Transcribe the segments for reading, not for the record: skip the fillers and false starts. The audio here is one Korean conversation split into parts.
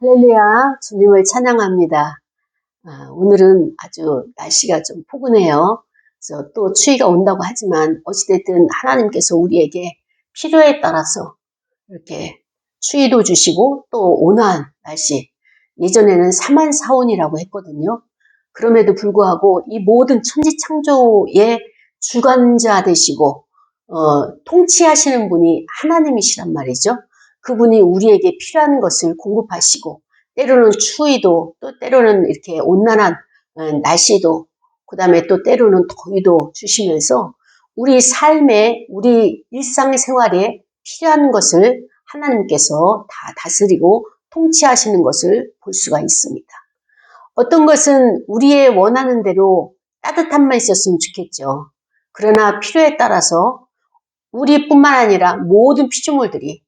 할렐루야, 주님을 찬양합니다. 오늘은 아주 날씨가 좀 포근해요. 그래서 또 추위가 온다고 하지만 어찌됐든 하나님께서 우리에게 필요에 따라서 이렇게 추위도 주시고 또 온화한 날씨, 예전에는 사만사온이라고 했거든요. 그럼에도 불구하고 이 모든 천지창조의 주관자 되시고 통치하시는 분이 하나님이시란 말이죠. 그분이 우리에게 필요한 것을 공급하시고 때로는 추위도 또 때로는 이렇게 온난한 날씨도 그 다음에 또 때로는 더위도 주시면서 우리 삶에 우리 일상생활에 필요한 것을 하나님께서 다 다스리고 통치하시는 것을 볼 수가 있습니다. 어떤 것은 우리의 원하는 대로 따뜻함만 있었으면 좋겠죠. 그러나 필요에 따라서 우리뿐만 아니라 모든 피조물들이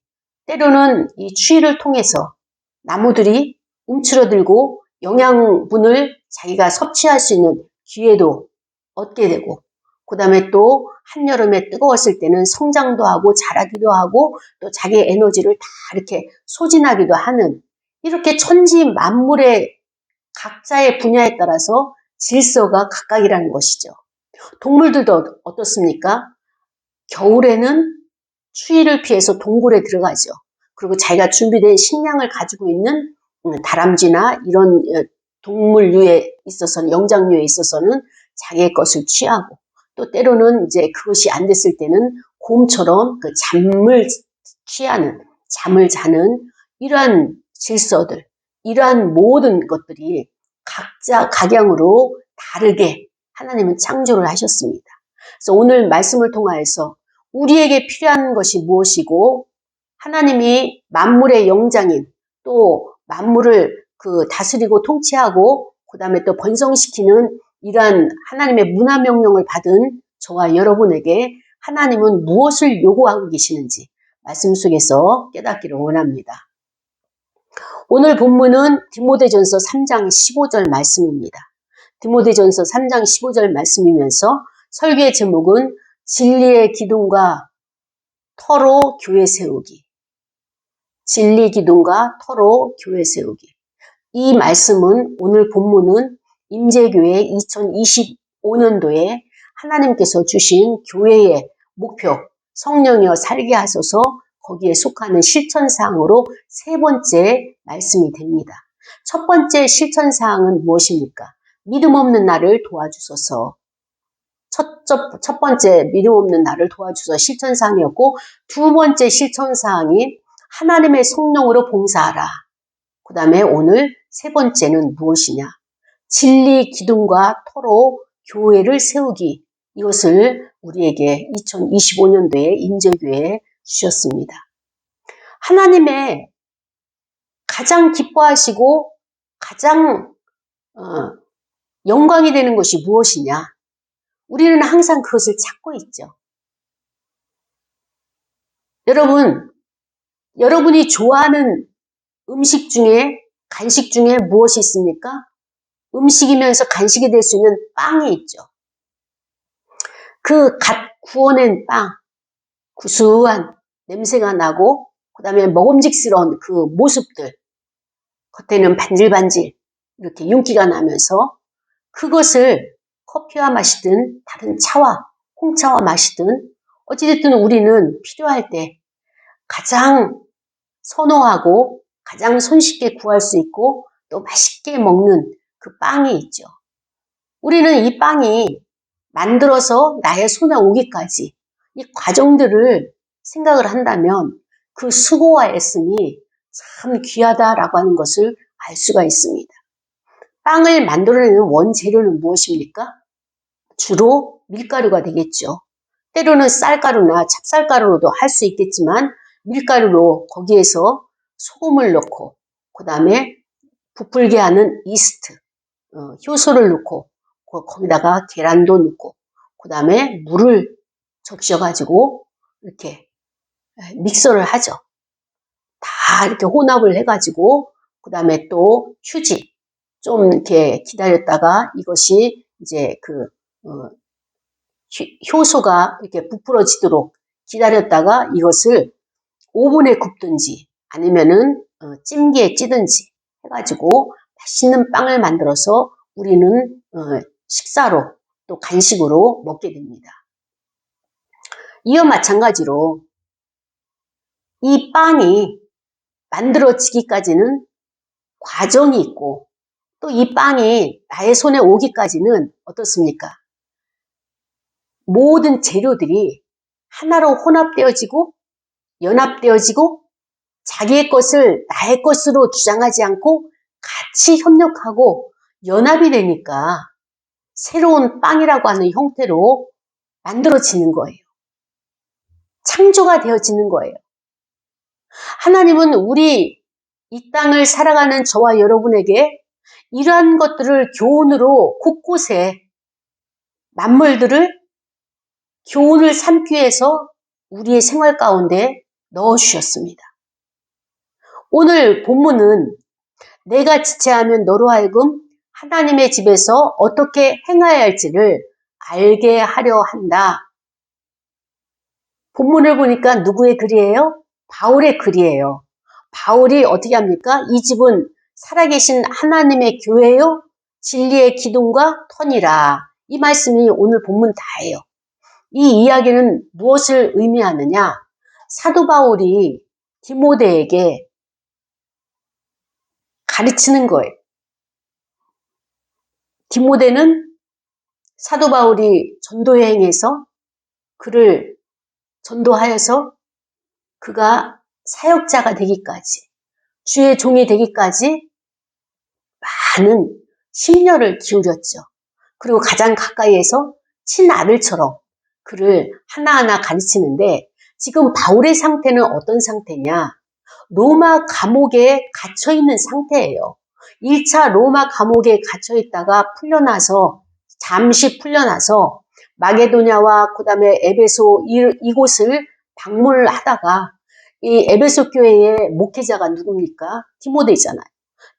때로는 이 추위를 통해서 나무들이 움츠러들고 영양분을 자기가 섭취할 수 있는 기회도 얻게 되고 그 다음에 또 한여름에 뜨거웠을 때는 성장도 하고 자라기도 하고 또 자기의 에너지를 다 이렇게 소진하기도 하는 이렇게 천지 만물의 각자의 분야에 따라서 질서가 각각이라는 것이죠. 동물들도 어떻습니까? 겨울에는 추위를 피해서 동굴에 들어가죠. 그리고 자기가 준비된 식량을 가지고 있는 다람쥐나 이런 동물류에 있어서는 영장류에 있어서는 자기의 것을 취하고 또 때로는 이제 그것이 안 됐을 때는 곰처럼 그 잠을 취하는 잠을 자는 이러한 질서들 이러한 모든 것들이 각자 각양으로 다르게 하나님은 창조를 하셨습니다. 그래서 오늘 말씀을 통하여서 우리에게 필요한 것이 무엇이고 하나님이 만물의 영장인 또 만물을 다스리고 통치하고 그 다음에 또 번성시키는 이러한 하나님의 문화명령을 받은 저와 여러분에게 하나님은 무엇을 요구하고 계시는지 말씀 속에서 깨닫기를 원합니다. 오늘 본문은 디모데전서 3장 15절 말씀입니다. 디모데전서 3장 15절 말씀이면서 설교의 제목은 진리의 기둥과 터로 교회 세우기. 진리 기둥과 터로 교회 세우기. 이 말씀은 오늘 본문은 임재교회 2025년도에 하나님께서 주신 교회의 목표 성령이여 살게 하소서 거기에 속하는 실천사항으로 세 번째 말씀이 됩니다. 첫 번째 실천사항은 무엇입니까? 믿음 없는 나를 도와주소서. 첫 번째 믿음 없는 나를 도와주소서 실천사항이었고 두 번째 실천사항이 하나님의 성령으로 봉사하라. 그 다음에 오늘 세 번째는 무엇이냐? 진리 기둥과 터로 교회를 세우기. 이것을 우리에게 2025년도에 임재교회에 주셨습니다. 하나님의 가장 기뻐하시고 가장 영광이 되는 것이 무엇이냐? 우리는 항상 그것을 찾고 있죠. 여러분이 좋아하는 음식 중에 간식 중에 무엇이 있습니까? 음식이면서 간식이 될 수 있는 빵이 있죠. 그 갓 구워낸 빵, 구수한 냄새가 나고 그 다음에 먹음직스러운 그 모습들, 겉에는 반질반질 이렇게 윤기가 나면서 그것을 커피와 마시든 다른 차와 홍차와 마시든 어찌됐든 우리는 필요할 때 가장 선호하고 가장 손쉽게 구할 수 있고 또 맛있게 먹는 그 빵이 있죠. 우리는 이 빵이 만들어서 나의 손에 오기까지 이 과정들을 생각을 한다면 그 수고와 애씀이 참 귀하다라고 하는 것을 알 수가 있습니다. 빵을 만들어내는 원재료는 무엇입니까? 주로 밀가루가 되겠죠. 때로는 쌀가루나 찹쌀가루로도 할 수 있겠지만 밀가루로 거기에서 소금을 넣고 그 다음에 부풀게 하는 이스트, 효소를 넣고 거기다가 계란도 넣고 그 다음에 물을 적셔가지고 이렇게 믹서를 하죠. 다 이렇게 혼합을 해가지고 그 다음에 또 휴지 좀 이렇게 기다렸다가 이것이 이제 효소가 이렇게 부풀어지도록 기다렸다가 이것을 오븐에 굽든지 아니면은 찜기에 찌든지 해가지고 맛있는 빵을 만들어서 우리는 식사로 또 간식으로 먹게 됩니다. 이와 마찬가지로 이 빵이 만들어지기까지는 과정이 있고 또 이 빵이 나의 손에 오기까지는 어떻습니까? 모든 재료들이 하나로 혼합되어지고 연합되어지고 자기의 것을 나의 것으로 주장하지 않고 같이 협력하고 연합이 되니까 새로운 빵이라고 하는 형태로 만들어지는 거예요. 창조가 되어지는 거예요. 하나님은 우리 이 땅을 살아가는 저와 여러분에게 이러한 것들을 교훈으로 곳곳에 만물들을 교훈을 삼기 위해서 우리의 생활 가운데 넣어주셨습니다. 오늘 본문은 내가 지체하면 너로 하여금 하나님의 집에서 어떻게 행해야 할지를 알게 하려 한다. 본문을 보니까 누구의 글이에요? 바울의 글이에요. 바울이 어떻게 합니까? 이 집은 살아계신 하나님의 교회요, 진리의 기둥과 터니라. 이 말씀이 오늘 본문 다예요. 이 이야기는 무엇을 의미하느냐? 사도 바울이 디모데에게 가르치는 거예요. 디모데는 사도 바울이 전도 여행에서 그를 전도하여서 그가 사역자가 되기까지, 주의 종이 되기까지 많은 심려를 기울였죠. 그리고 가장 가까이에서 친아들처럼 그를 하나하나 가르치는데 지금 바울의 상태는 어떤 상태냐? 로마 감옥에 갇혀있는 상태예요. 1차 로마 감옥에 갇혀있다가 잠시 풀려나서 마게도냐와 그 다음에 에베소 이곳을 방문을 하다가 이 에베소 교회의 목회자가 누굽니까? 디모데잖아요.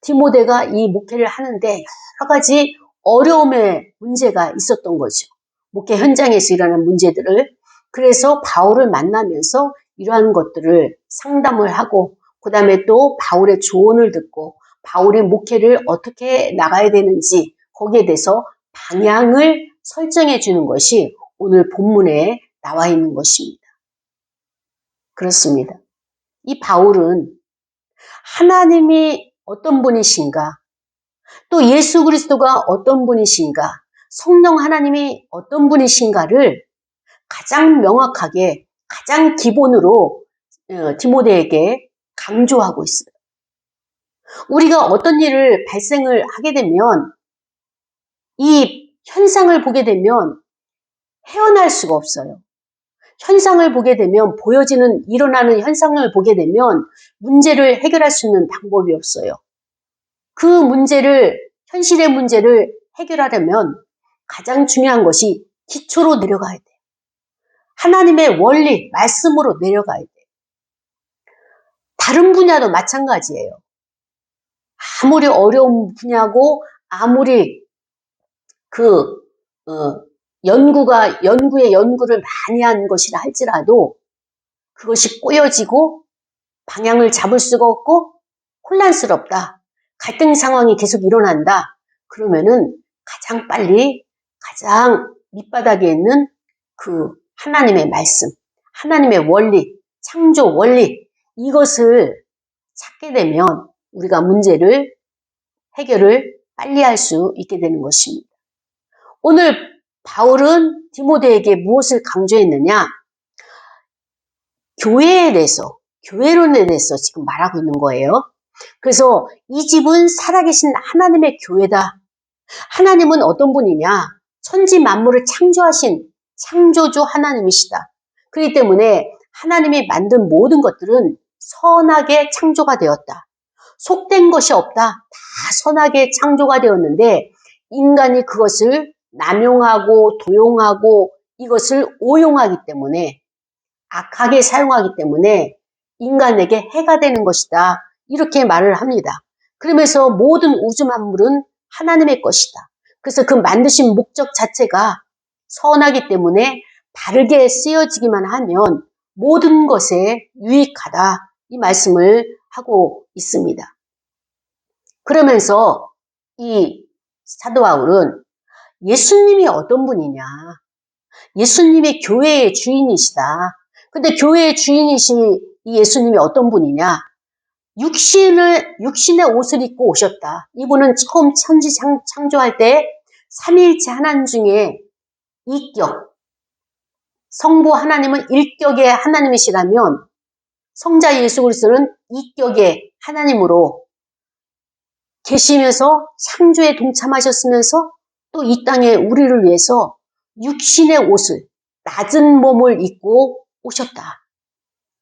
디모데가 이 목회를 하는데 여러 가지 어려움의 문제가 있었던 거죠. 목회 현장에서 일어나는 문제들을. 그래서 바울을 만나면서 이러한 것들을 상담을 하고 그 다음에 또 바울의 조언을 듣고 바울의 목회를 어떻게 나가야 되는지 거기에 대해서 방향을 설정해 주는 것이 오늘 본문에 나와 있는 것입니다. 그렇습니다. 이 바울은 하나님이 어떤 분이신가, 또 예수 그리스도가 어떤 분이신가, 성령 하나님이 어떤 분이신가를 가장 명확하게, 가장 기본으로 디모데에게 강조하고 있어요. 우리가 어떤 일을 발생을 하게 되면 이 현상을 보게 되면 헤어날 수가 없어요. 현상을 보게 되면 일어나는 현상을 보게 되면 문제를 해결할 수 있는 방법이 없어요. 그 현실의 문제를 해결하려면 가장 중요한 것이 기초로 내려가야 돼요. 하나님의 원리, 말씀으로 내려가야 돼요. 다른 분야도 마찬가지예요. 아무리 어려운 분야고 아무리 연구를 많이 한 것이라 할지라도 그것이 꼬여지고 방향을 잡을 수가 없고 혼란스럽다. 갈등 상황이 계속 일어난다. 그러면은 가장 빨리 가장 밑바닥에 있는 그 하나님의 말씀, 하나님의 원리, 창조 원리 이것을 찾게 되면 우리가 문제를 해결을 빨리 할 수 있게 되는 것입니다. 오늘 바울은 디모데에게 무엇을 강조했느냐? 교회에 대해서, 교회론에 대해서 지금 말하고 있는 거예요. 그래서 이 집은 살아계신 하나님의 교회다. 하나님은 어떤 분이냐? 천지 만물을 창조하신 창조주 하나님이시다. 그렇기 때문에 하나님이 만든 모든 것들은 선하게 창조가 되었다. 속된 것이 없다. 다 선하게 창조가 되었는데 인간이 그것을 남용하고 도용하고 이것을 오용하기 때문에 악하게 사용하기 때문에 인간에게 해가 되는 것이다. 이렇게 말을 합니다. 그러면서 모든 우주 만물은 하나님의 것이다. 그래서 그 만드신 목적 자체가 선하기 때문에 바르게 쓰여지기만 하면 모든 것에 유익하다. 이 말씀을 하고 있습니다. 그러면서 이 사도 바울은 예수님이 어떤 분이냐, 예수님이 교회의 주인이시다. 근데 교회의 주인이신 이 예수님이 어떤 분이냐, 육신의 옷을 입고 오셨다. 이분은 처음 천지 창조할 때 삼위일체 하나님 중에 이격, 성부 하나님은 일격의 하나님이시라면 성자 예수 그리스도는 이격의 하나님으로 계시면서 창조에 동참하셨으면서 또 이 땅에 우리를 위해서 육신의 옷을, 낮은 몸을 입고 오셨다.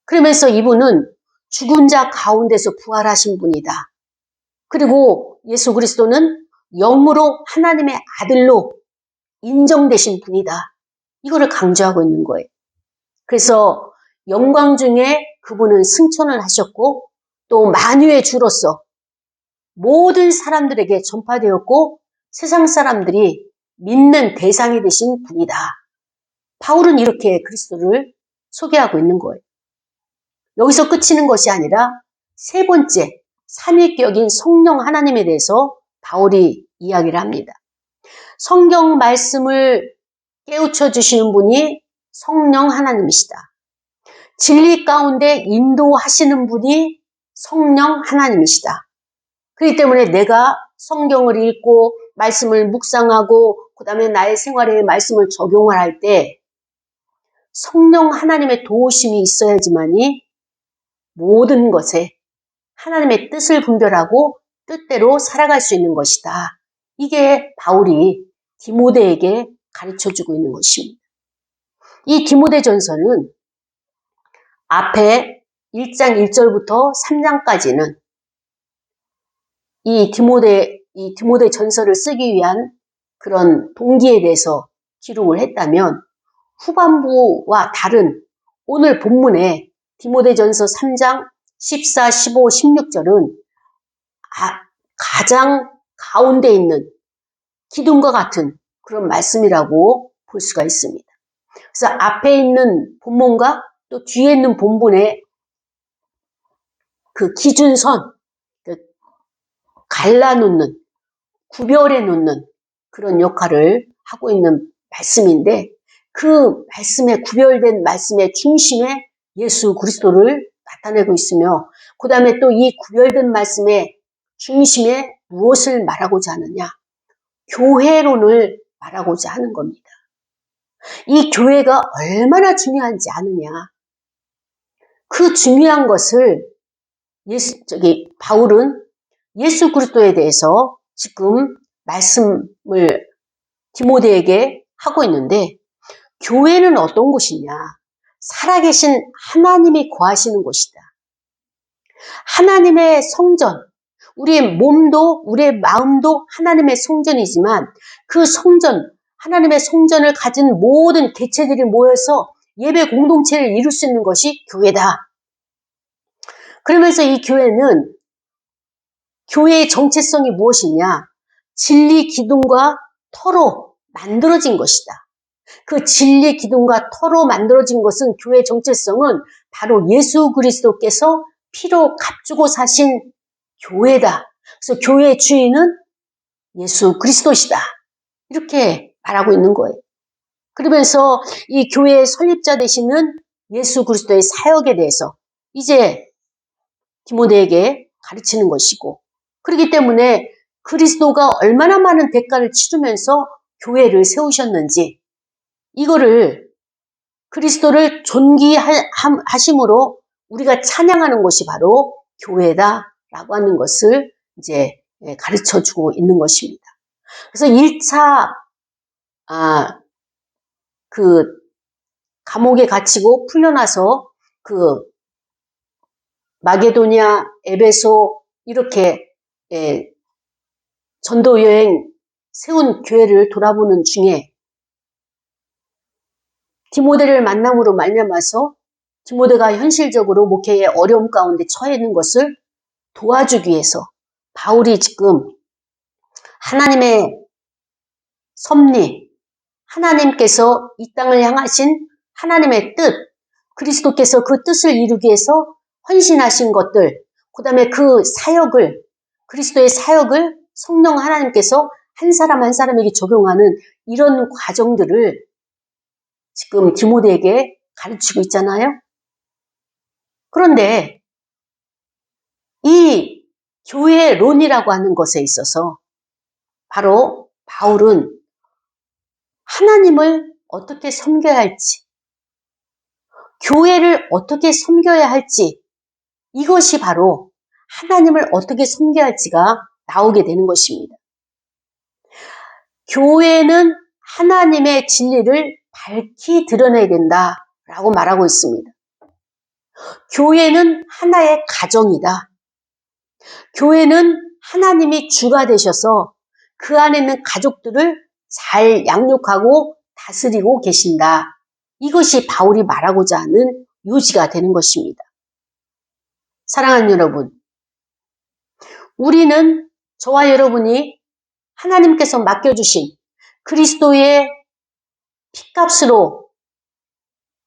그러면서 이분은 죽은 자 가운데서 부활하신 분이다. 그리고 예수 그리스도는 영으로 하나님의 아들로 인정되신 분이다. 이거를 강조하고 있는 거예요. 그래서 영광 중에 그분은 승천을 하셨고 또 만유의 주로서 모든 사람들에게 전파되었고 세상 사람들이 믿는 대상이 되신 분이다. 바울은 이렇게 그리스도를 소개하고 있는 거예요. 여기서 끝이는 것이 아니라 세 번째, 삼위격인 성령 하나님에 대해서 바울이 이야기를 합니다. 성경 말씀을 깨우쳐 주시는 분이 성령 하나님이시다. 진리 가운데 인도하시는 분이 성령 하나님이시다. 그렇기 때문에 내가 성경을 읽고 말씀을 묵상하고 그 다음에 나의 생활에 말씀을 적용을 할 때 성령 하나님의 도우심이 있어야지만이 모든 것에 하나님의 뜻을 분별하고 뜻대로 살아갈 수 있는 것이다. 이게 바울이 디모데에게 가르쳐주고 있는 것입니다. 이 디모데전서는 앞에 1장 1절부터 3장까지는 이 디모데 전서를 쓰기 위한 그런 동기에 대해서 기록을 했다면 후반부와 다른 오늘 본문에 디모데전서 3장 14, 15, 16절은 가장 가운데 있는 기둥과 같은 그런 말씀이라고 볼 수가 있습니다. 그래서 앞에 있는 본문과 또 뒤에 있는 본문의 그 기준선, 갈라놓는, 구별해 놓는 그런 역할을 하고 있는 말씀인데 그 말씀에 구별된 말씀의 중심에 예수 그리스도를 나타내고 있으며 그 다음에 또 이 구별된 말씀의 중심에 무엇을 말하고자 하느냐? 교회론을 말하고자 하는 겁니다. 이 교회가 얼마나 중요한지 아느냐? 그 중요한 것을 바울은 예수 그리스도에 대해서 지금 말씀을 디모데에게 하고 있는데 교회는 어떤 곳이냐? 살아계신 하나님이 거하시는 곳이다. 하나님의 성전, 우리의 몸도 우리의 마음도 하나님의 성전이지만 그 성전, 하나님의 성전을 가진 모든 개체들이 모여서 예배 공동체를 이룰 수 있는 것이 교회다. 그러면서 이 교회는 교회의 정체성이 무엇이냐? 진리 기둥과 터로 만들어진 것이다. 그 진리 기둥과 터로 만들어진 것은 교회의 정체성은 바로 예수 그리스도께서 피로 값주고 사신 교회다. 그래서 교회의 주인은 예수 그리스도시다. 이렇게 말하고 있는 거예요. 그러면서 이 교회의 설립자 되시는 예수 그리스도의 사역에 대해서 이제 디모데에게 가르치는 것이고 그렇기 때문에 그리스도가 얼마나 많은 대가를 치르면서 교회를 세우셨는지 이거를 그리스도를 존귀하심으로 우리가 찬양하는 것이 바로 교회다라고 하는 것을 이제 가르쳐주고 있는 것입니다. 그래서 1차 그 감옥에 갇히고 풀려나서 그 마게도냐, 에베소 이렇게 전도 여행 세운 교회를 돌아보는 중에 디모데를 만남으로 말미암아서 디모데가 현실적으로 목회의 어려움 가운데 처해 있는 것을 도와주기 위해서 바울이 지금 하나님의 섭리, 하나님께서 이 땅을 향하신 하나님의 뜻, 그리스도께서 그 뜻을 이루기 위해서 헌신하신 것들, 그 다음에 그 사역을 그리스도의 사역을 성령 하나님께서 한 사람 한 사람에게 적용하는 이런 과정들을 지금 디모데에게 가르치고 있잖아요. 그런데 이 교회론이라고 하는 것에 있어서 바로 바울은 하나님을 어떻게 섬겨야 할지, 교회를 어떻게 섬겨야 할지, 이것이 바로 하나님을 어떻게 섬겨야 할지가 나오게 되는 것입니다. 교회는 하나님의 진리를 밝히 드러내야 된다라고 말하고 있습니다. 교회는 하나의 가정이다. 교회는 하나님이 주가 되셔서 그 안에 있는 가족들을 잘 양육하고 다스리고 계신다. 이것이 바울이 말하고자 하는 요지가 되는 것입니다. 사랑하는 여러분, 우리는 저와 여러분이 하나님께서 맡겨주신 그리스도의 피값으로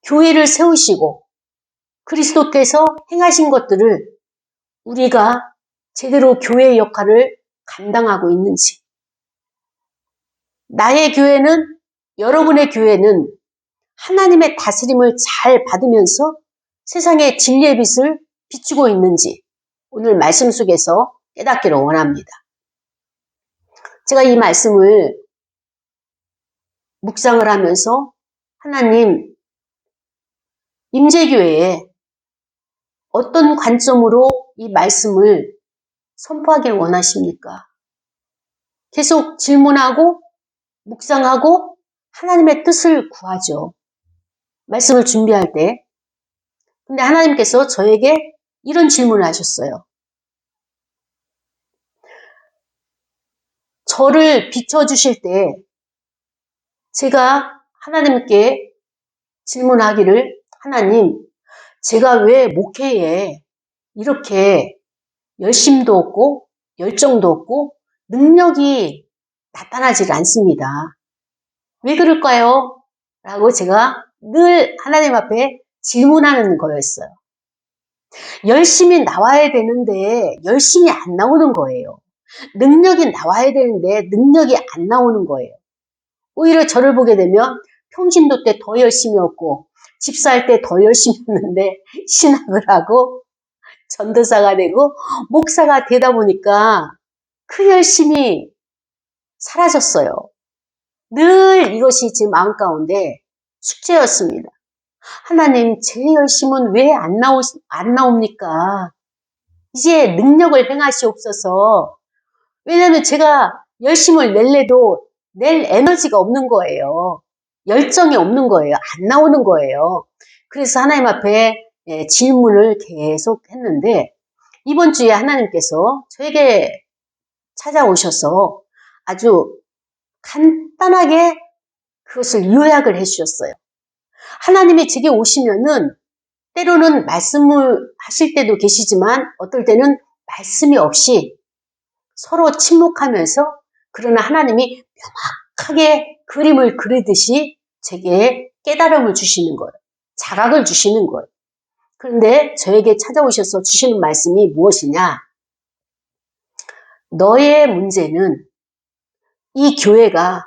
교회를 세우시고 그리스도께서 행하신 것들을 우리가 제대로 교회의 역할을 감당하고 있는지, 나의 교회는, 여러분의 교회는 하나님의 다스림을 잘 받으면서 세상의 진리의 빛을 비추고 있는지 오늘 말씀 속에서 깨닫기를 원합니다. 제가 이 말씀을 묵상을 하면서 하나님, 임재교회에 어떤 관점으로 이 말씀을 선포하길 원하십니까? 계속 질문하고 묵상하고 하나님의 뜻을 구하죠. 말씀을 준비할 때. 근데 하나님께서 저에게 이런 질문을 하셨어요. 저를 비춰주실 때 제가 하나님께 질문하기를, 하나님, 제가 왜 목회에 이렇게 열심도 없고 열정도 없고 능력이 나타나질 않습니다. 왜 그럴까요? 라고 제가 늘 하나님 앞에 질문하는 거였어요. 열심히 나와야 되는데 열심히 안 나오는 거예요. 능력이 나와야 되는데 능력이 안 나오는 거예요. 오히려 저를 보게 되면 평신도 때 더 열심히 했고 집사할 때 더 열심히 했는데 신학을 하고 전도사가 되고 목사가 되다 보니까 그 열심이 사라졌어요. 늘 이것이 제 마음 가운데 숙제였습니다. 하나님, 제 열심은 왜 안 나옵니까? 이제 능력을 행하시옵소서. 왜냐하면 제가 열심을 낼래도 낼 에너지가 없는 거예요. 열정이 없는 거예요. 안 나오는 거예요. 그래서 하나님 앞에 질문을 계속 했는데 이번 주에 하나님께서 저에게 찾아오셔서 아주 간단하게 그것을 요약을 해주셨어요. 하나님이 제게 오시면은 때로는 말씀을 하실 때도 계시지만 어떨 때는 말씀이 없이 서로 침묵하면서, 그러나 하나님이 명확하게 그림을 그리듯이 제게 깨달음을 주시는 거예요. 자각을 주시는 거예요. 그런데 저에게 찾아오셔서 주시는 말씀이 무엇이냐? 너의 문제는 이 교회가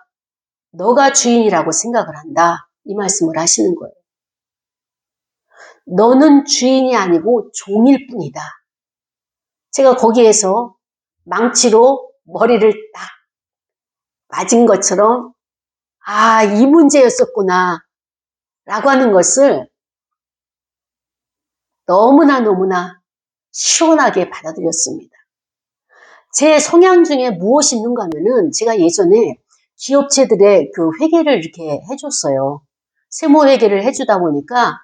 너가 주인이라고 생각을 한다. 이 말씀을 하시는 거예요. 너는 주인이 아니고 종일 뿐이다. 제가 거기에서 망치로 머리를 딱 맞은 것처럼 아, 이 문제였었구나 라고 하는 것을 너무나 시원하게 받아들였습니다. 제 성향 중에 무엇이 있는가 하면은 제가 예전에 기업체들의 그 회계를 이렇게 해줬어요. 세무회계를 해주다 보니까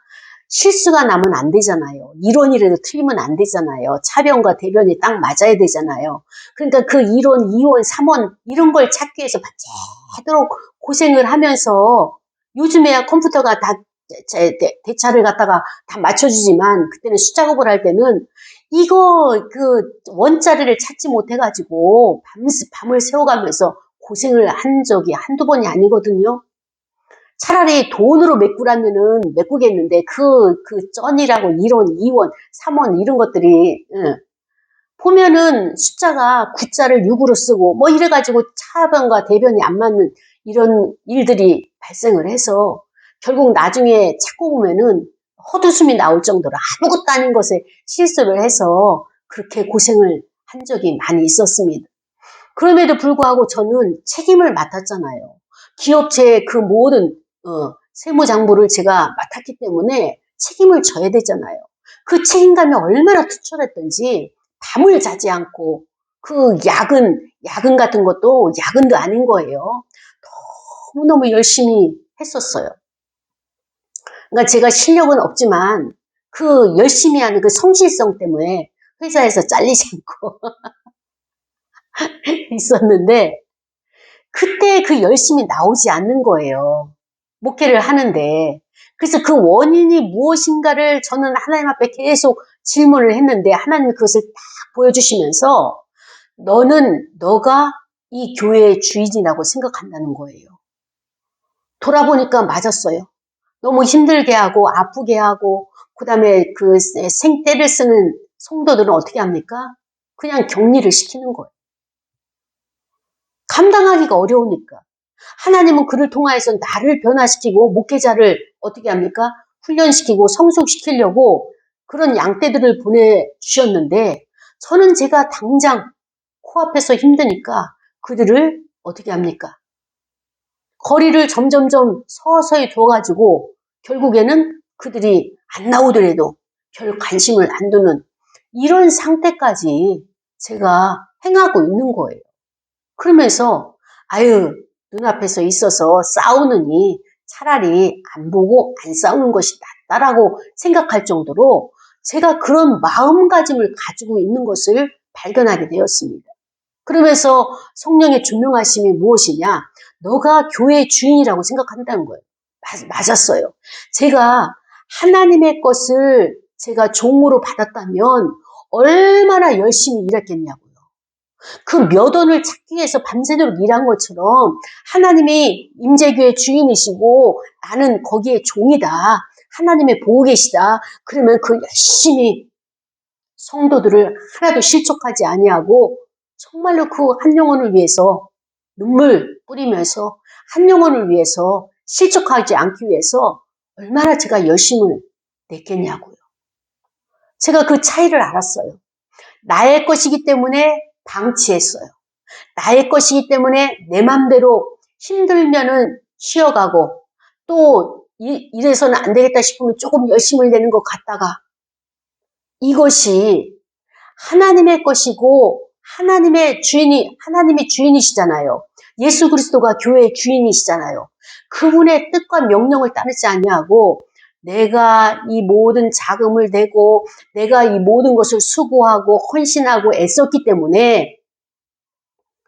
실수가 나면 안 되잖아요. 이론이라도 틀리면 안 되잖아요. 차변과 대변이 딱 맞아야 되잖아요. 그러니까 그 1원, 2원, 3원 이런 걸 찾기 위해서 밤새도록 고생을 하면서, 요즘에야 컴퓨터가 다 대차를 갖다가 다 맞춰주지만 그때는 숫작업을 할 때는 이거 그 원자리를 찾지 못해가지고 밤을 새워가면서 고생을 한 적이 한두 번이 아니거든요. 차라리 돈으로 메꾸라면은 메꾸겠는데 그 쩐이라고 1원, 2원, 3원 이런 것들이 보면은 숫자가 9자를 6으로 쓰고 뭐 이래가지고 차변과 대변이 안 맞는 이런 일들이 발생을 해서 결국 나중에 찾고 보면은 헛웃음이 나올 정도로 아무것도 아닌 것에 실수를 해서 그렇게 고생을 한 적이 많이 있었습니다. 그럼에도 불구하고 저는 책임을 맡았잖아요. 기업체의 그 모든 세무장부를 제가 맡았기 때문에 책임을 져야 되잖아요. 그 책임감이 얼마나 투철했던지 밤을 자지 않고 그 야근 같은 것도 야근도 아닌 거예요. 너무너무 열심히 했었어요. 그러니까 제가 실력은 없지만 그 열심히 하는 그 성실성 때문에 회사에서 잘리지 않고 있었는데 그때 그 열심히 나오지 않는 거예요. 목회를 하는데. 그래서 그 원인이 무엇인가를 저는 하나님 앞에 계속 질문을 했는데 하나님이 그것을 딱 보여주시면서 너가 이 교회의 주인이라고 생각한다는 거예요. 돌아보니까 맞았어요. 너무 힘들게 하고 아프게 하고 그다음에 그 생떼를 쓰는 성도들은 어떻게 합니까? 그냥 격리를 시키는 거예요. 감당하기가 어려우니까. 하나님은 그를 통하여서 나를 변화시키고 목회자를 어떻게 합니까? 훈련시키고 성숙시키려고 그런 양떼들을 보내주셨는데 저는 제가 당장 코앞에서 힘드니까 그들을 어떻게 합니까? 거리를 점점점 서서히 둬가지고 결국에는 그들이 안 나오더라도 별 관심을 안 두는 이런 상태까지 제가 행하고 있는 거예요. 그러면서 눈앞에서 있어서 싸우느니 차라리 안 보고 안 싸우는 것이 낫다라고 생각할 정도로 제가 그런 마음가짐을 가지고 있는 것을 발견하게 되었습니다. 그러면서 성령의 조명하심이 무엇이냐? 너가 교회의 주인이라고 생각한다는 거예요. 맞았어요. 제가 하나님의 것을 제가 종으로 받았다면 얼마나 열심히 일했겠냐고요. 그 몇 원을 찾기 위해서 밤새도록 일한 것처럼 하나님이 임재교의 주인이시고 나는 거기에 종이다. 하나님의 보고 계시다. 그러면 그 열심히 성도들을 하나도 실족하지 아니하고 정말로 그 한 영혼을 위해서 눈물 뿌리면서 한 영혼을 위해서 실족하지 않기 위해서 얼마나 제가 열심을 냈겠냐고요. 제가 그 차이를 알았어요. 나의 것이기 때문에 방치했어요. 나의 것이기 때문에 내 맘대로 힘들면은 쉬어가고 또 이래서는 안 되겠다 싶으면 조금 열심을 내는 것 같다가 이것이 하나님의 것이고 하나님이 주인이시잖아요. 예수 그리스도가 교회의 주인이시잖아요. 그분의 뜻과 명령을 따르지 아니하고 내가 이 모든 자금을 내고 내가 이 모든 것을 수고하고 헌신하고 애썼기 때문에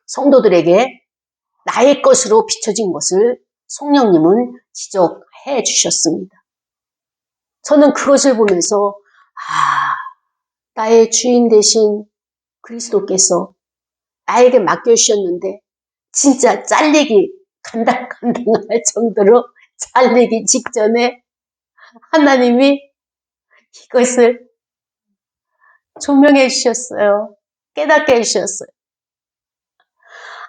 성도들에게 나의 것으로 비춰진 것을 성령님은 지적해 주셨습니다. 저는 그것을 보면서 나의 주인 되신 그리스도께서 나에게 맡겨주셨는데 진짜 잘리기 간당간당할 정도로 잘리기 직전에 하나님이 이것을 조명해 주셨어요. 깨닫게 해주셨어요.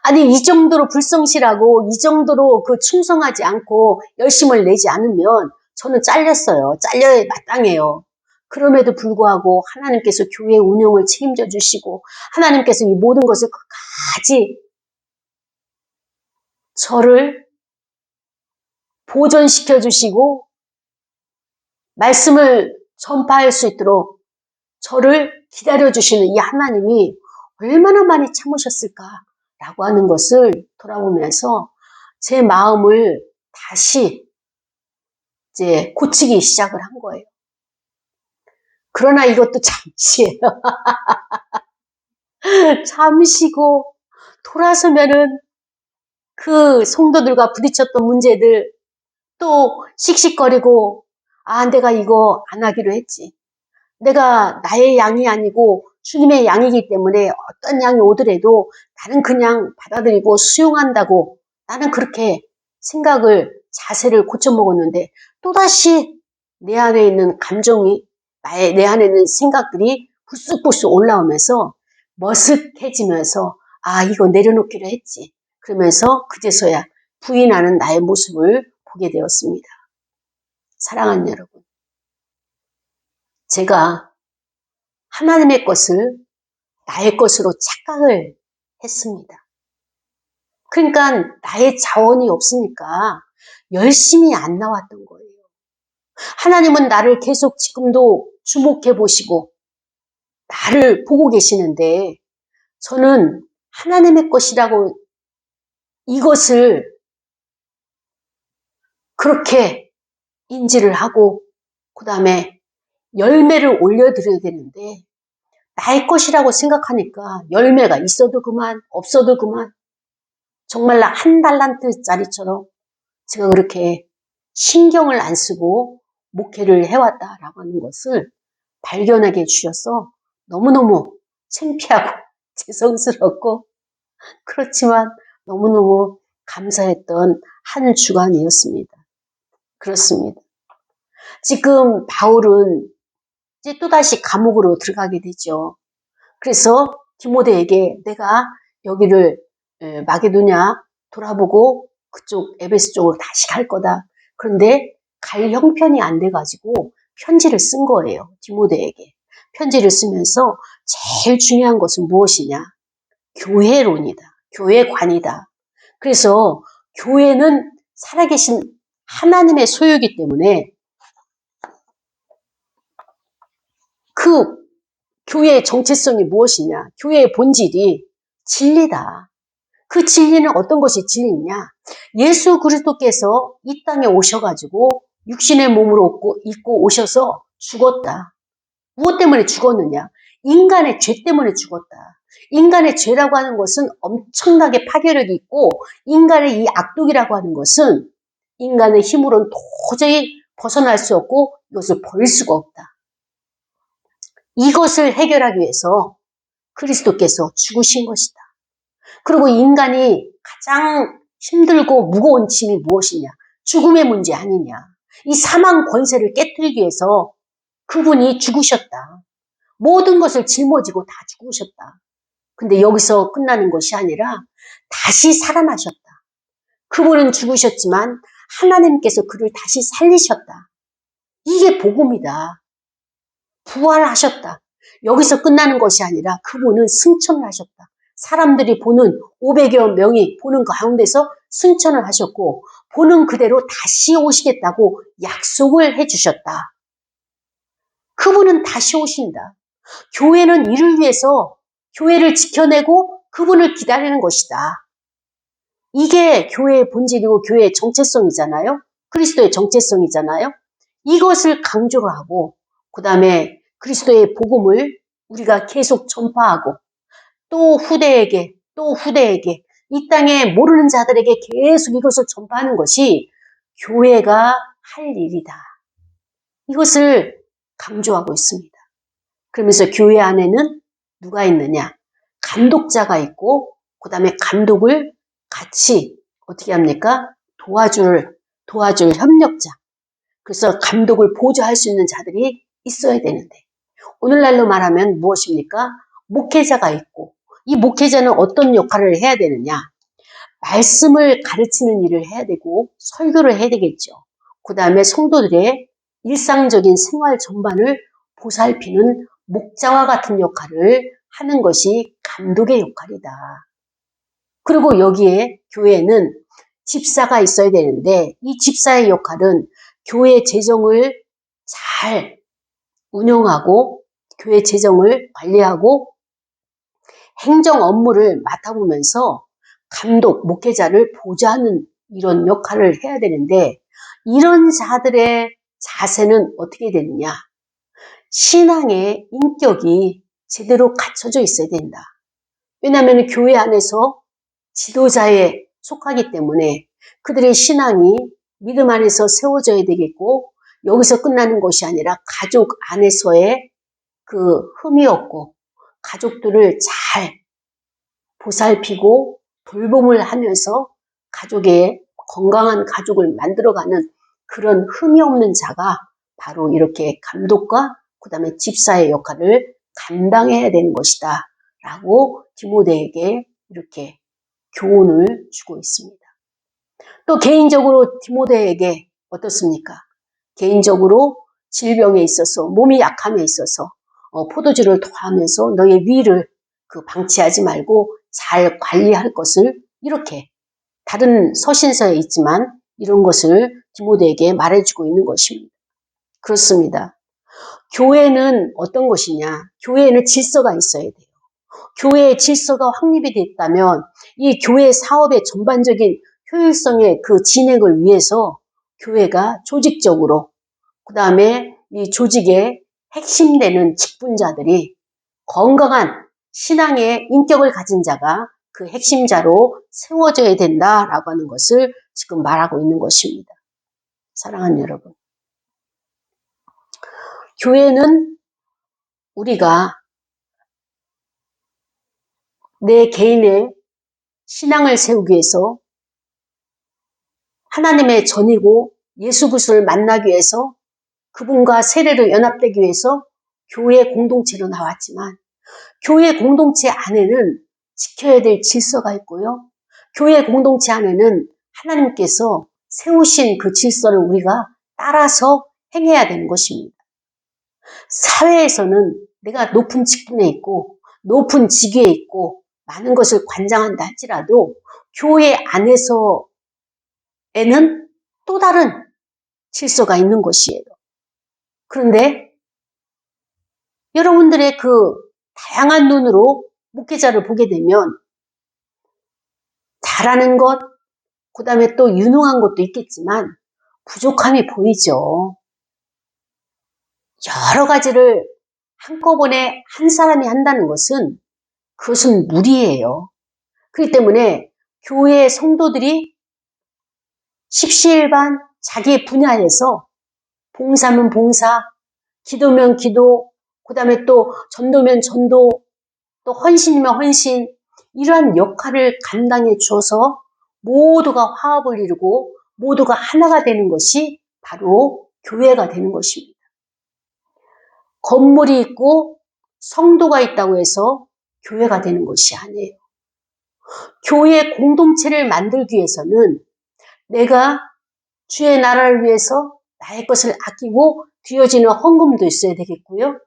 아니 이 정도로 불성실하고 이 정도로 그 충성하지 않고 열심을 내지 않으면 저는 잘렸어요. 잘려야 마땅해요. 그럼에도 불구하고 하나님께서 교회 운영을 책임져 주시고 하나님께서 이 모든 것을 끝까지 저를 보존시켜 주시고 말씀을 전파할 수 있도록 저를 기다려 주시는 이 하나님이 얼마나 많이 참으셨을까라고 하는 것을 돌아보면서 제 마음을 다시 이제 고치기 시작을 한 거예요. 그러나 이것도 잠시예요. 잠시고 돌아서면은 그 성도들과 부딪혔던 문제들 또 씩씩거리고 내가 이거 안 하기로 했지. 내가 나의 양이 아니고 주님의 양이기 때문에 어떤 양이 오더라도 나는 그냥 받아들이고 수용한다고 나는 그렇게 자세를 고쳐먹었는데 또다시 내 안에 있는 감정이 내 안에 있는 생각들이 불쑥불쑥 올라오면서 머쓱해지면서 아, 이거 내려놓기로 했지. 그러면서 그제서야 부인하는 나의 모습을 보게 되었습니다. 사랑하는 여러분, 제가 하나님의 것을 나의 것으로 착각을 했습니다. 그러니까 나의 자원이 없으니까 열심히 안 나왔던 거예요. 하나님은 나를 계속 지금도 주목해 보시고 나를 보고 계시는데 저는 하나님의 것이라고 이것을 그렇게 인지를 하고 그 다음에 열매를 올려드려야 되는데 나의 것이라고 생각하니까 열매가 있어도 그만 없어도 그만 정말 한 달란트짜리처럼 제가 그렇게 신경을 안 쓰고 목회를 해왔다라고 하는 것을 발견하게 해주셔서 너무너무 창피하고 죄송스럽고 그렇지만 너무너무 감사했던 한 주간이었습니다. 그렇습니다. 지금 바울은 이제 또다시 감옥으로 들어가게 되죠. 그래서 디모데에게 내가 여기를 마게도냐 돌아보고 그쪽 에베소 쪽으로 다시 갈 거다. 그런데 갈 형편이 안 돼가지고 편지를 쓴 거예요. 디모데에게. 편지를 쓰면서 제일 중요한 것은 무엇이냐? 교회론이다. 교회관이다. 그래서 교회는 살아계신 하나님의 소유이기 때문에 그 교회의 정체성이 무엇이냐? 교회의 본질이 진리다. 그 진리는 어떤 것이 진리냐? 예수 그리스도께서 이 땅에 오셔가지고 육신의 몸으로 입고 오셔서 죽었다. 무엇 때문에 죽었느냐? 인간의 죄 때문에 죽었다. 인간의 죄라고 하는 것은 엄청나게 파괴력이 있고 인간의 이 악독이라고 하는 것은 인간의 힘으로는 도저히 벗어날 수 없고 이것을 버릴 수가 없다. 이것을 해결하기 위해서 그리스도께서 죽으신 것이다. 그리고 인간이 가장 힘들고 무거운 짐이 무엇이냐? 죽음의 문제 아니냐? 이 사망 권세를 깨뜨리기 위해서 그분이 죽으셨다. 모든 것을 짊어지고 다 죽으셨다. 근데 여기서 끝나는 것이 아니라 다시 살아나셨다. 그분은 죽으셨지만 하나님께서 그를 다시 살리셨다. 이게 복음이다. 부활하셨다. 여기서 끝나는 것이 아니라 그분은 승천을 하셨다. 사람들이 보는 500여 명이 보는 가운데서 승천을 하셨고 보는 그대로 다시 오시겠다고 약속을 해주셨다. 그분은 다시 오신다. 교회는 이를 위해서 교회를 지켜내고 그분을 기다리는 것이다. 이게 교회의 본질이고 교회의 정체성이잖아요. 그리스도의 정체성이잖아요. 이것을 강조를 하고 그 다음에 그리스도의 복음을 우리가 계속 전파하고 또 후대에게 이 땅에 모르는 자들에게 계속 이것을 전파하는 것이 교회가 할 일이다. 이것을 강조하고 있습니다. 그러면서 교회 안에는 누가 있느냐? 감독자가 있고 그 다음에 감독을 같이 어떻게 합니까? 도와줄 협력자. 그래서 감독을 보조할 수 있는 자들이 있어야 되는데 오늘날로 말하면 무엇입니까? 목회자가 있고 이 목회자는 어떤 역할을 해야 되느냐? 말씀을 가르치는 일을 해야 되고 설교를 해야 되겠죠. 그 다음에 성도들의 일상적인 생활 전반을 보살피는 목자와 같은 역할을 하는 것이 감독의 역할이다. 그리고 여기에 교회는 집사가 있어야 되는데 이 집사의 역할은 교회 재정을 잘 운영하고 교회 재정을 관리하고 행정 업무를 맡아보면서 감독, 목회자를 보좌하는 이런 역할을 해야 되는데 이런 자들의 자세는 어떻게 되느냐? 신앙의 인격이 제대로 갖춰져 있어야 된다. 왜냐하면 교회 안에서 지도자에 속하기 때문에 그들의 신앙이 믿음 안에서 세워져야 되겠고 여기서 끝나는 것이 아니라 가족 안에서의 그 흠이 없고 가족들을 잘 보살피고 돌봄을 하면서 가족의 건강한 가족을 만들어가는 그런 흠이 없는 자가 바로 이렇게 감독과 그 다음에 집사의 역할을 감당해야 되는 것이다 라고 디모데에게 이렇게 교훈을 주고 있습니다. 또 개인적으로 디모데에게 어떻습니까? 개인적으로 질병에 있어서 몸이 약함에 있어서 포도주를 토하면서 너의 위를 방치하지 말고 잘 관리할 것을 이렇게 다른 서신서에 있지만 이런 것을 디모데에게 말해주고 있는 것입니다. 그렇습니다. 교회는 어떤 것이냐? 교회에는 질서가 있어야 돼요. 교회의 질서가 확립이 됐다면 이 교회 사업의 전반적인 효율성의 진행을 위해서 교회가 조직적으로 그 다음에 이 조직의 핵심되는 직분자들이 건강한 신앙의 인격을 가진 자가 그 핵심자로 세워져야 된다라고 하는 것을 지금 말하고 있는 것입니다. 사랑하는 여러분, 교회는 우리가 내 개인의 신앙을 세우기 위해서 하나님의 전이고 예수 그리스도를 만나기 위해서 그분과 세례로 연합되기 위해서 교회 공동체로 나왔지만 교회 공동체 안에는 지켜야 될 질서가 있고요. 교회 공동체 안에는 하나님께서 세우신 그 질서를 우리가 따라서 행해야 되는 것입니다. 사회에서는 내가 높은 직분에 있고 높은 직위에 있고 많은 것을 관장한다 할지라도 교회 안에서에는 또 다른 질서가 있는 것이에요. 그런데 여러분들의 다양한 눈으로 목회자를 보게 되면 잘하는 것, 그 다음에 또 유능한 것도 있겠지만 부족함이 보이죠. 여러 가지를 한꺼번에 한 사람이 한다는 것은 그것은 무리예요. 그렇기 때문에 교회의 성도들이 십시일반 자기의 분야에서 봉사면 봉사, 기도면 기도, 그 다음에 또 전도면 전도, 또 헌신이면 헌신, 이러한 역할을 감당해 줘서 모두가 화합을 이루고 모두가 하나가 되는 것이 바로 교회가 되는 것입니다. 건물이 있고 성도가 있다고 해서 교회가 되는 것이 아니에요. 교회 공동체를 만들기 위해서는 내가 주의 나라를 위해서 나의 것을 아끼고 드려지는 헌금도 있어야 되겠고요.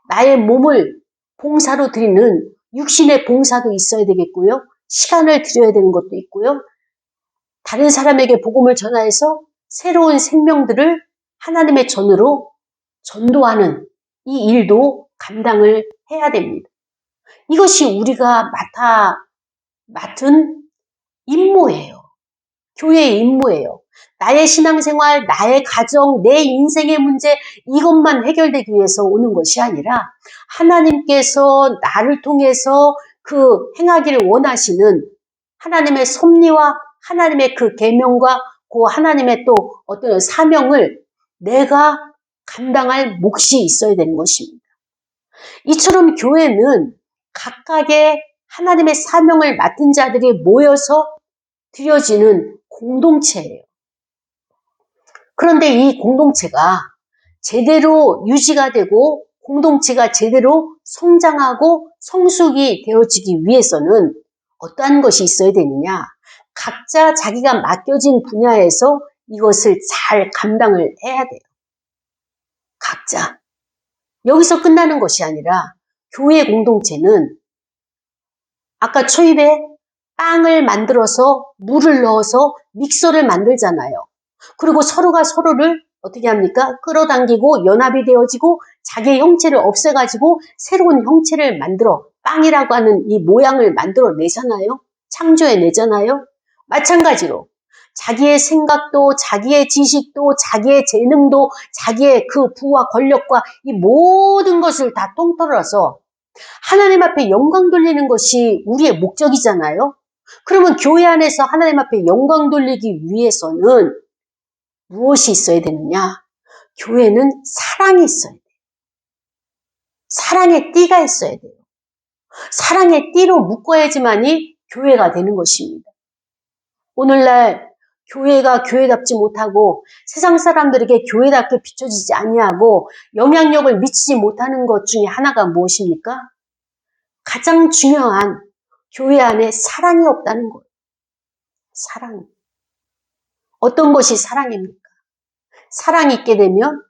나의 몸을 봉사로 드리는 육신의 봉사도 있어야 되겠고요. 시간을 드려야 되는 것도 있고요. 다른 사람에게 복음을 전하여서 새로운 생명들을 하나님의 전으로 전도하는 이 일도 감당을 해야 됩니다. 이것이 우리가 맡은 임무예요. 교회의 임무예요. 나의 신앙생활, 나의 가정, 내 인생의 문제 이것만 해결되기 위해서 오는 것이 아니라 하나님께서 나를 통해서 행하기를 원하시는 하나님의 섭리와 하나님의 계명과 하나님의 또 어떤 사명을 내가 감당할 몫이 있어야 되는 것입니다. 이처럼 교회는 각각의 하나님의 사명을 맡은 자들이 모여서 드려지는 공동체예요. 그런데 이 공동체가 제대로 유지가 되고 공동체가 제대로 성장하고 성숙이 되어지기 위해서는 어떠한 것이 있어야 되느냐? 각자 자기가 맡겨진 분야에서 이것을 잘 감당을 해야 돼요. 각자. 여기서 끝나는 것이 아니라 교회 공동체는 아까 초입에 빵을 만들어서 물을 넣어서 믹서를 만들잖아요. 그리고 서로가 서로를 어떻게 합니까? 끌어당기고 연합이 되어지고 자기의 형체를 없애가지고 새로운 형체를 만들어 빵이라고 하는 이 모양을 만들어내잖아요. 창조해내잖아요. 마찬가지로 자기의 생각도 자기의 지식도 자기의 재능도 자기의 부와 권력과 이 모든 것을 다 통틀어서 하나님 앞에 영광 돌리는 것이 우리의 목적이잖아요. 그러면 교회 안에서 하나님 앞에 영광 돌리기 위해서는 무엇이 있어야 되느냐? 교회는 사랑이 있어야 돼요. 사랑의 띠가 있어야 돼요. 사랑의 띠로 묶어야지만이 교회가 되는 것입니다. 오늘날 교회가 교회답지 못하고 세상 사람들에게 교회답게 비춰지지 아니하고 영향력을 미치지 못하는 것 중에 하나가 무엇입니까? 가장 중요한 교회 안에 사랑이 없다는 거예요. 사랑. 어떤 것이 사랑입니까? 사랑이 있게 되면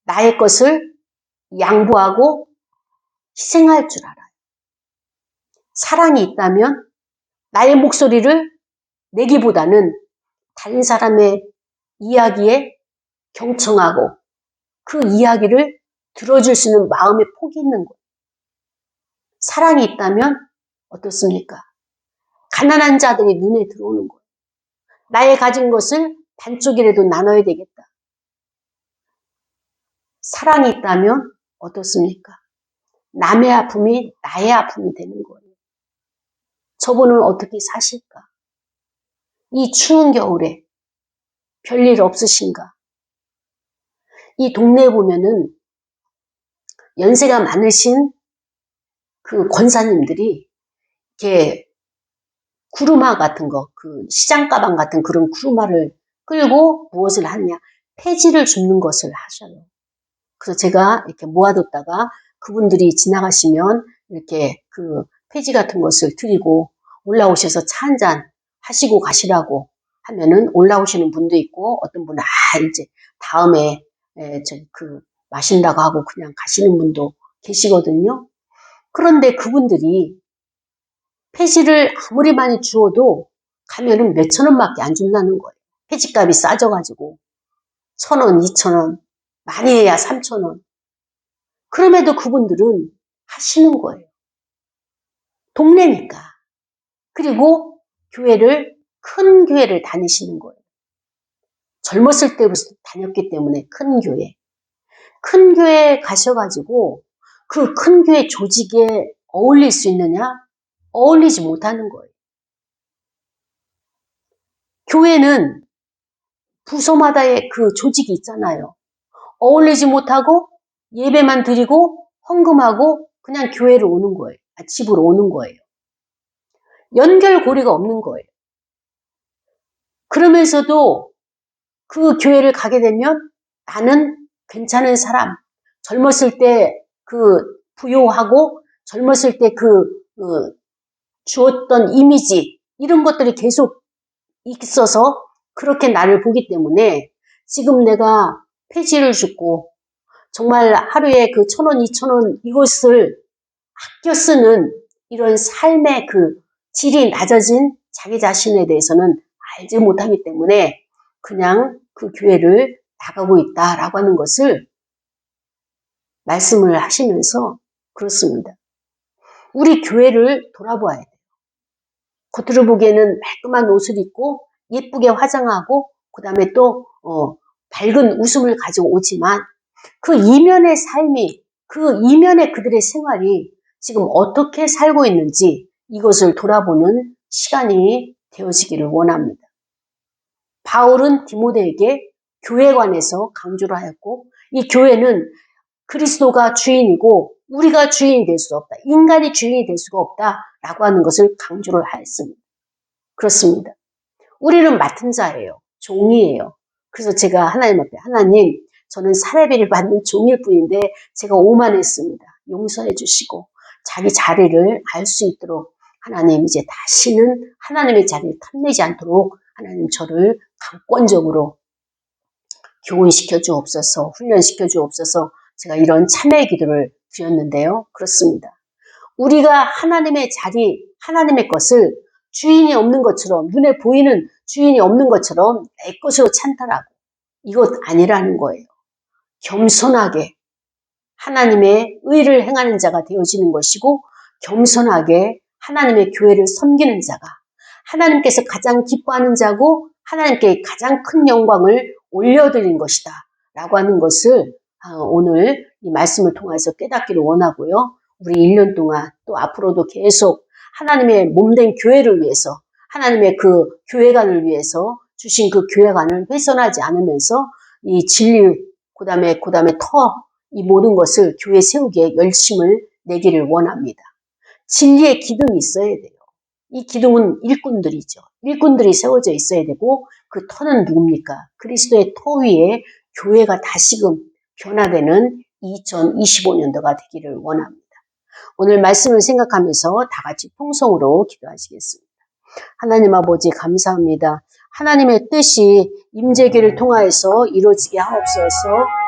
나의 것을 양보하고 희생할 줄 알아요. 사랑이 있다면 나의 목소리를 내기보다는 다른 사람의 이야기에 경청하고 그 이야기를 들어줄 수 있는 마음의 폭이 있는 거예요. 사랑이 있다면 어떻습니까? 가난한 자들이 눈에 들어오는 거예요. 나의 가진 것을 반쪽이라도 나눠야 되겠다. 사랑이 있다면 어떻습니까? 남의 아픔이 나의 아픔이 되는 거예요. 저분은 어떻게 사실까? 이 추운 겨울에 별일 없으신가? 이 동네에 보면은 연세가 많으신 그 권사님들이 이렇게 구루마 같은 거, 그 시장 가방 같은 그런 구루마를 끌고 무엇을 하느냐? 폐지를 줍는 것을 하셔요. 그래서 제가 이렇게 모아뒀다가 그분들이 지나가시면 이렇게 그 폐지 같은 것을 드리고 올라오셔서 차 한잔 하시고 가시라고 하면은 올라오시는 분도 있고 어떤 분은 이제 다음에 마신다고 하고 그냥 가시는 분도 계시거든요. 그런데 그분들이 폐지를 아무리 많이 주어도 가면은 몇천 원밖에 안 준다는 거예요. 폐지값이 싸져가지고 1,000원, 2,000원, 많이 해야 3,000원. 그럼에도 그분들은 하시는 거예요. 동네니까. 그리고 큰 교회를 다니시는 거예요. 젊었을 때부터 다녔기 때문에 큰 교회. 큰 교회에 가셔가지고 그 큰 교회 조직에 어울릴 수 있느냐? 어울리지 못하는 거예요. 교회는 부서마다의 그 조직이 있잖아요. 어울리지 못하고 예배만 드리고 헌금하고 그냥 교회로 오는 거예요. 집으로 오는 거예요. 연결고리가 없는 거예요. 그러면서도 그 교회를 가게 되면 나는 괜찮은 사람, 젊었을 때 그 부요하고 젊었을 때 주었던 이미지 이런 것들이 계속 있어서 그렇게 나를 보기 때문에 지금 내가 폐지를 줍고 정말 하루에 그 1,000원, 2,000원 이것을 아껴 쓰는 이런 삶의 그 질이 낮아진 자기 자신에 대해서는 알지 못하기 때문에 그냥 그 교회를 나가고 있다라고 하는 것을 말씀을 하시면서 그렇습니다. 우리 교회를 돌아보아야 돼요. 겉으로 보기에는 말끔한 옷을 입고 예쁘게 화장하고 그 다음에 또 밝은 웃음을 가지고 오지만 그 이면의 삶이 그 이면의 그들의 생활이 지금 어떻게 살고 있는지 이것을 돌아보는 시간이 되어지기를 원합니다. 바울은 디모데에게 교회에 관해서 강조를 하였고 이 교회는 그리스도가 주인이고 우리가 주인이 될 수 없다. 인간이 주인이 될 수가 없다라고 하는 것을 강조를 하였습니다. 그렇습니다. 우리는 맡은 자예요. 종이에요. 그래서 제가 하나님 앞에 하나님 저는 사례비를 받는 종일 뿐인데 제가 오만했습니다. 용서해 주시고 자기 자리를 알 수 있도록 하나님 이제 다시는 하나님의 자리를 탐내지 않도록 하나님 저를 강권적으로 교훈시켜 주옵소서, 훈련시켜 주옵소서. 제가 이런 참회의 기도를 드렸는데요. 그렇습니다. 우리가 하나님의 자리, 하나님의 것을 주인이 없는 것처럼 눈에 보이는 주인이 없는 것처럼 내 것으로 찬탈하고 이것 아니라는 거예요. 겸손하게 하나님의 의를 행하는 자가 되어지는 것이고 겸손하게 하나님의 교회를 섬기는 자가 하나님께서 가장 기뻐하는 자고 하나님께 가장 큰 영광을 올려드리는 것이다 라고 하는 것을 오늘 이 말씀을 통해서 깨닫기를 원하고요. 우리 1년 동안 또 앞으로도 계속 하나님의 몸된 교회를 위해서 하나님의 그 교회관을 위해서 주신 그 교회관을 훼손하지 않으면서 이 진리 그다음에 이 모든 것을 교회 세우기에 열심을 내기를 원합니다. 진리의 기둥이 있어야 돼요. 이 기둥은 일꾼들이죠. 일꾼들이 세워져 있어야 되고 그 터는 누굽니까? 그리스도의 터 위에 교회가 다시금 변화되는 2025년도가 되기를 원합니다. 오늘 말씀을 생각하면서 다 같이 통성으로 기도하시겠습니다. 하나님 아버지 감사합니다. 하나님의 뜻이 임재기를 통하여서 이루어지게 하옵소서.